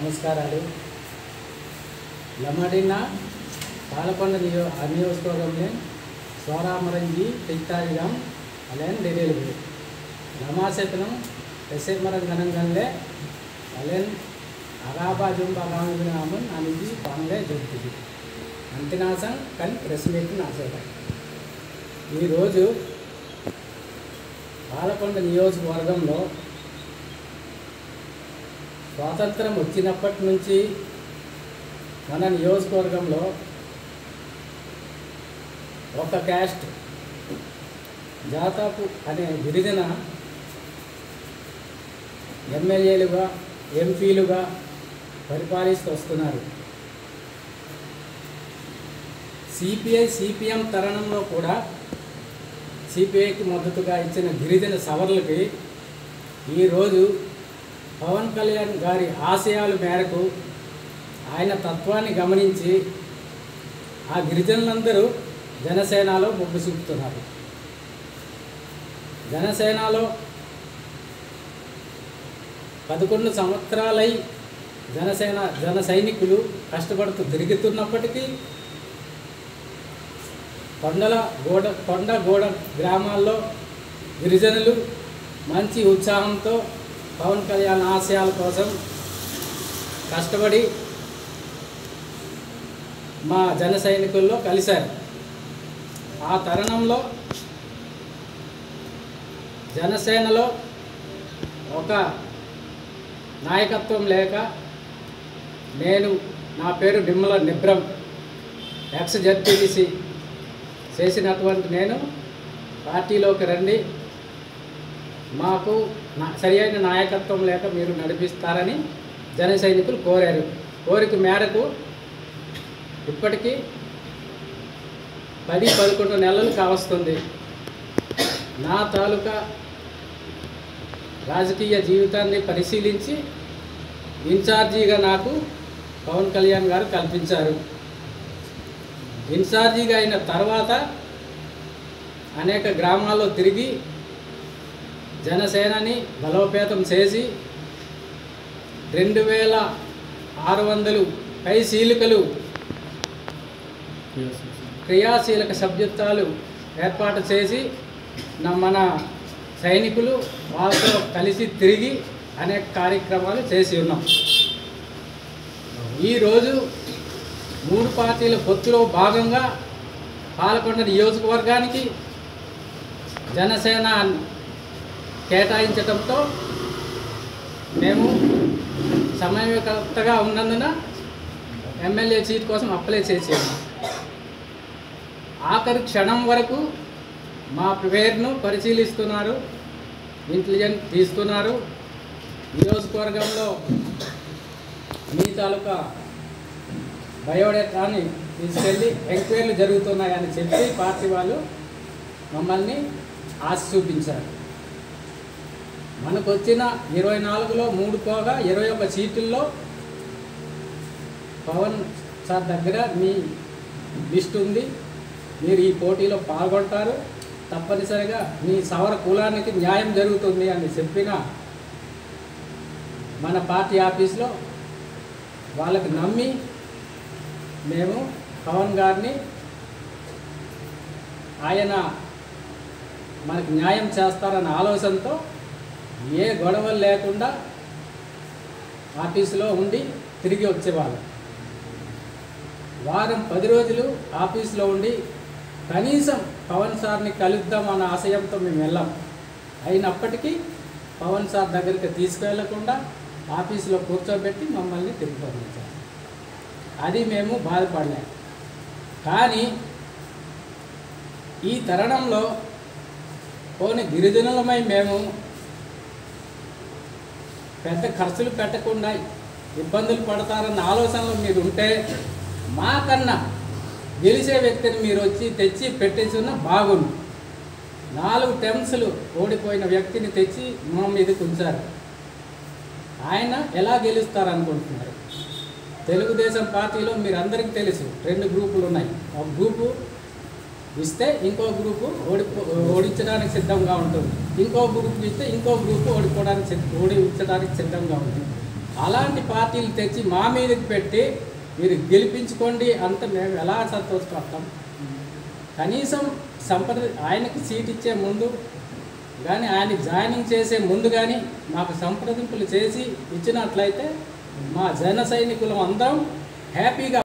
నమస్కారాలు. లమడిన పాలకొండ నియోజకవర్గంలో సోరామరంజి తిట్టారిగం Allen డెడేలు లమాసెతనం ఎసెమరం గనంగంలే Allen అగాబా Zumba గాంగునామన్ అనేది బాంగ్లే జరుగుతుంది అంతనాసం కన్ ప్రెస్ మీట్ నాసేట ఈరోజు పాలకొండ నియోజకవర్గంలో స్వాతంత్రం వచ్చినప్పటి నుంచి మన నియోజకవర్గంలో ఒక క్యాస్ట్ జాతాపు అనే గిరిజన ఎమ్మెల్యేలుగా ఎంపీలుగా పరిపాలిస్తూ వస్తున్నారు. సిపిఐ సిపిఎం తరుణంలో కూడా సిపిఐకి మద్దతుగా ఇచ్చిన గిరిజన సవర్లకి ఈరోజు పవన్ కళ్యాణ్ గారి ఆశయాల మేరకు ఆయన తత్వాన్ని గమనించి ఆ గిరిజనులందరూ జనసేనలో మొగ్గు చూపుతున్నారు. జనసేనలో 11 సంవత్సరాలై జన సైనికులు కష్టపడుతూ తిరుగుతున్నప్పటికీ కొండగోడ గ్రామాల్లో గిరిజనులు మంచి ఉత్సాహంతో పవన్ కళ్యాణ్ ఆశయాల కోసం కష్టపడి మా జన సైనికుల్లో కలిశారు. ఆ తరుణంలో జనసేనలో ఒక నాయకత్వం లేక నా పేరు నిమ్మల నిబ్రం ఎక్స్ జడ్పీటీసీ చేసినటువంటి నేను పార్టీలోకి రండి, మాకు సరియైన నాయకత్వం లేక మీరు నడిపిస్తారని జన సైనికులు కోరారు. కోరిక మేరకు ఇప్పటికీ 10-11 నెలలు కావస్తుంది. నా తాలూకా రాజకీయ జీవితాన్ని పరిశీలించి ఇన్ఛార్జీగా నాకు పవన్ కళ్యాణ్ గారు కల్పించారు. ఇన్ఛార్జీగా అయిన తర్వాత అనేక గ్రామాల్లో తిరిగి జనసేనని బలోపేతం చేసి 2600 పైశీలికలు క్రియాశీలక సభ్యత్వాలు ఏర్పాటు చేసి మన సైనికులు వాళ్ళతో కలిసి తిరిగి అనేక కార్యక్రమాలు చేసి ఉన్నాం. ఈరోజు 3 పార్టీల పొత్తులో భాగంగా పాలకొండ నియోజకవర్గానికి జనసేన కేటాయించడంతో మేము సమయకర్తగా ఉన్నందున ఎమ్మెల్యే సీట్ కోసం అప్లై చేసాము. ఆఖరి క్షణం వరకు మా పేరును పరిశీలిస్తున్నారు, ఇంటెలిజెన్స్ తీస్తున్నారు. నియోజకవర్గంలో మీ తాలూకా బయోడేటాని తీసుకెళ్ళి ఎంక్వైరీలు జరుగుతున్నాయని చెప్పి పార్టీ వాళ్ళు మమ్మల్ని ఆశ చూపించారు. మనకు వచ్చిన 24లో 3 పోగా 21 సీటుల్లో పవన్ సార్ దగ్గర మీ లిస్ట్ ఉంది, మీరు ఈ పోటీలో పాల్గొంటారు, తప్పనిసరిగా మీ సవర కులానికి న్యాయం జరుగుతుంది అని చెప్పిన మన పార్టీ ఆఫీస్లో వాళ్ళకి నమ్మి మేము పవన్ గారిని ఆయన మనకు న్యాయం చేస్తారన్న ఆలోచనతో ఏ గొడవలు లేకుండా ఆఫీసులో ఉండి తిరిగి వచ్చేవాళ్ళం. వారం 10 రోజులు ఆఫీసులో ఉండి కనీసం పవన్ సార్ని కలుద్దాం అన్న ఆశయంతో మేము వెళ్ళాం. అయినప్పటికీ పవన్ సార్ దగ్గరికి తీసుకెళ్లకుండా ఆఫీసులో కూర్చోబెట్టి మమ్మల్ని తిరిగి పంపించారు. అది మేము బాధపడలేం. కానీ ఈ తరుణంలో పోనీ గిరిజనులమై మేము పెద్ద ఖర్చులు పెట్టకుండా ఇబ్బందులు పడతారన్న ఆలోచనలో మీరు ఉంటే మాకన్నా గెలిచే వ్యక్తిని మీరు వచ్చి తెచ్చి పెట్టేసిన బాగుండు. 4 టెమ్స్లు ఓడిపోయిన వ్యక్తిని తెచ్చి మా మీదకి ఉంచారు. ఆయన ఎలా గెలుస్తారనుకుంటున్నారు? తెలుగుదేశం పార్టీలో మీరు అందరికీ తెలుసు 2 గ్రూపులు ఉన్నాయి. ఒక గ్రూపు ఇస్తే ఇంకో గ్రూపు ఓడించడానికి సిద్ధంగా ఉంటుంది, ఇంకో గ్రూప్ ఇస్తే ఇంకో గ్రూపు ఓడించడానికి సిద్ధంగా ఉంటుంది. అలాంటి పార్టీలు తెచ్చి మా మీదకి పెట్టి మీరు గెలిపించుకోండి అంటే మేము ఎలా సంతోషపడతాం? కనీసం ఆయనకి సీట్ ఇచ్చే ముందు కానీ ఆయన జాయినింగ్ చేసే ముందు కానీ మాకు సంప్రదింపులు చేసి ఇచ్చినట్లయితే మా జన సైనికులం అందరం హ్యాపీగా